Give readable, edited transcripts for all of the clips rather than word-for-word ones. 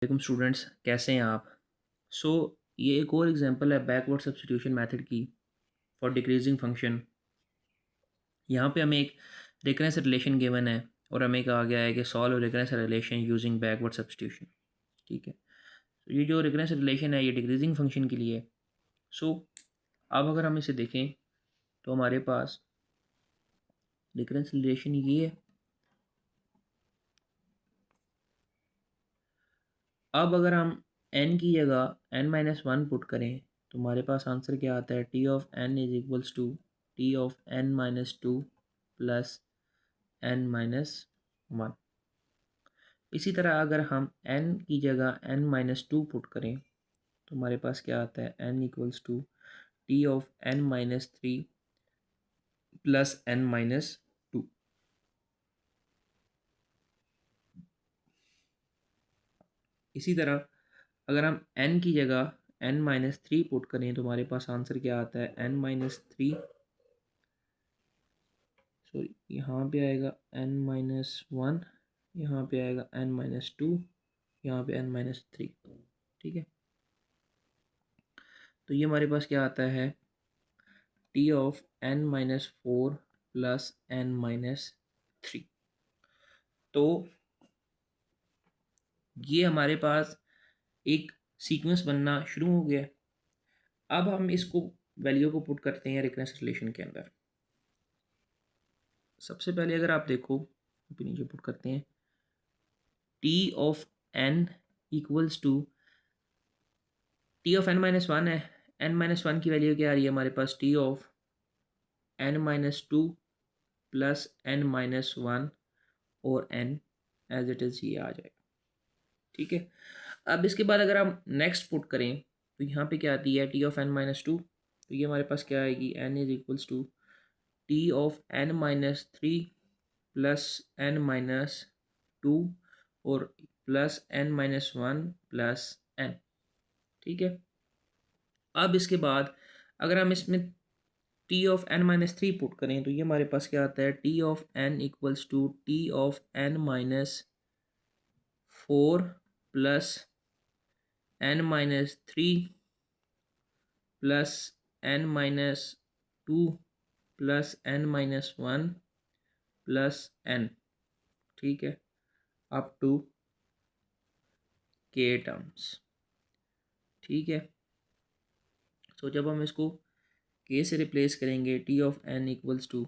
वालेकुम स्टूडेंट्स, कैसे हैं आप? सो ये एक और एग्जांपल है बैकवर्ड सब्स्टिट्यूशन मेथड की फॉर डिक्रीजिंग फंक्शन। यहाँ पे हमें एक रिकरेंस रिलेशन गिवन है और हमें कहा गया है कि solve recurrence relation using backward substitution. ठीक है, तो ये जो रिकरेंस रिलेशन है ये डिक्रीजिंग फंक्शन के लिए है। सो अब अगर हम इसे देखें तो हमारे पास रिकरेंस रिलेशन ये है। अब अगर हम n की जगह n-1 पुट करें तो हमारे पास आंसर क्या आता है? T of n is equals to T of n-2 plus n-1। इसी तरह अगर हम n की जगह n-2 पुट करें तो हमारे पास क्या आता है? n equals to T of n-3 plus n-2। इसी तरह अगर हम n की जगह n-3 पुट करें तो हमारे पास आंसर क्या आता है? n-3 सॉरी यहाँ पे आएगा n-1, यहाँ पे आएगा n-2, यहाँ पे n-3। ठीक है, तो ये हमारे पास क्या आता है? T of n-4 plus n-3। तो ये हमारे पास एक सीक्वेंस बनना शुरू हो गया। अब हम इसको वैल्यू को पुट करते हैं रिकरेंस रिलेशन के अंदर। सबसे पहले अगर आप देखो नीचे पुट करते हैं T of n equals to T of n-1 है। n-1 की वैल्यू क्या आ रही है हमारे पास? T of n-2 plus n-1 और n एज इट इज़ ये आ जाएगा। ठीक है, अब इसके बाद अगर हम नेक्स्ट पुट करें तो यहाँ पे क्या आती है? टी ऑफ n-2, तो ये हमारे पास क्या आएगी? n is equals to T of n-3 plus n-2 और प्लस n-1 प्लस n। ठीक है, अब इसके बाद अगर हम इसमें टी ऑफ n-3 पुट करें तो ये हमारे पास क्या आता है? T of n equals to T of n-4 plus n-3 plus n-2 plus n-1 plus n। ठीक है, अप टू k टर्म्स। ठीक है, तो जब हम इसको k से रिप्लेस करेंगे T of n equals to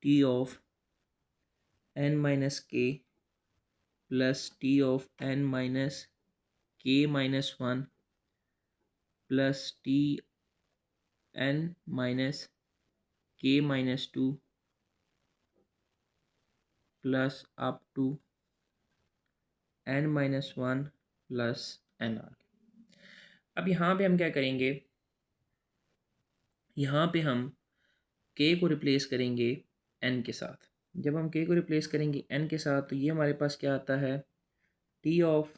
T of n-k plus T of n-k-1 plus T n-k-2 plus up to n-1 plus n आ गया। अब यहाँ पे हम क्या करेंगे? यहाँ पे हम k को रिप्लेस करेंगे n के साथ। जब हम k को रिप्लेस करेंगे n के साथ तो ये हमारे पास क्या आता है? T of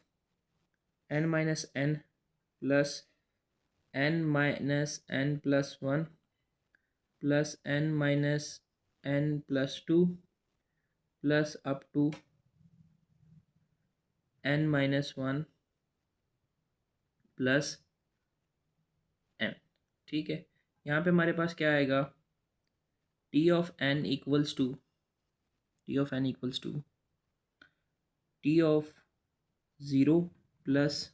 n-n plus n-n plus 1 plus n-n plus 2 plus up to n-1 plus n। ठीक है, यहाँ पे हमारे पास क्या आएगा? T of n equals to T of 0 plus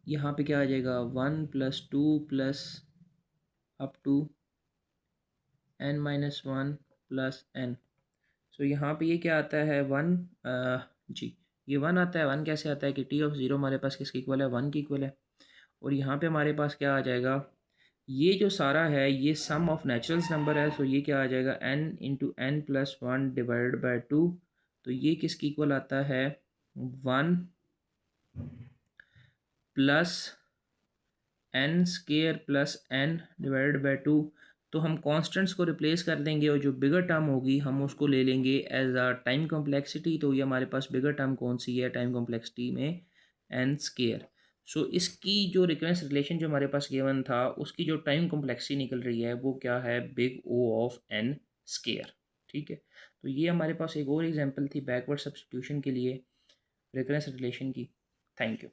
यहाँ पे क्या आ जाएगा? 1 plus 2 plus up to n-1 plus n। So यहाँ पे ये क्या आता है? 1। जी, ये 1 आता है। 1 कैसे आता है कि टी ऑफ 0 हमारे पास किसके इक्वल है? 1 की इक्वल है। और यहाँ पे हमारे पास क्या आ जाएगा? ये जो सारा है ये सम ऑफ नेचुरल्स नंबर है। सो ये क्या आ जाएगा? n into n plus 1 divide by 2। तो ये किसकी इक्वल आता है? 1 plus n square plus n divide by 2। तो हम कॉन्स्टेंट्स को रिप्लेस कर देंगे और जो बिगर टर्म होगी हम उसको ले लेंगे एज अ टाइम कॉम्प्लेक्सिटी। तो ये हमारे पास बिगर टर्म कौन सी है टाइम कॉम्प्लेक्सिटी में? n square. सो इसकी जो रिकरेंस रिलेशन जो हमारे पास गिवन था उसकी जो टाइम कॉम्प्लेक्सिटी निकल रही है वो क्या है? Big O of n square. ठीक है, तो ये हमारे पास एक और एग्जांपल थी बैकवर्ड सब्स्टिट्यूशन के लिए रिकरेंस रिलेशन की। Thank you.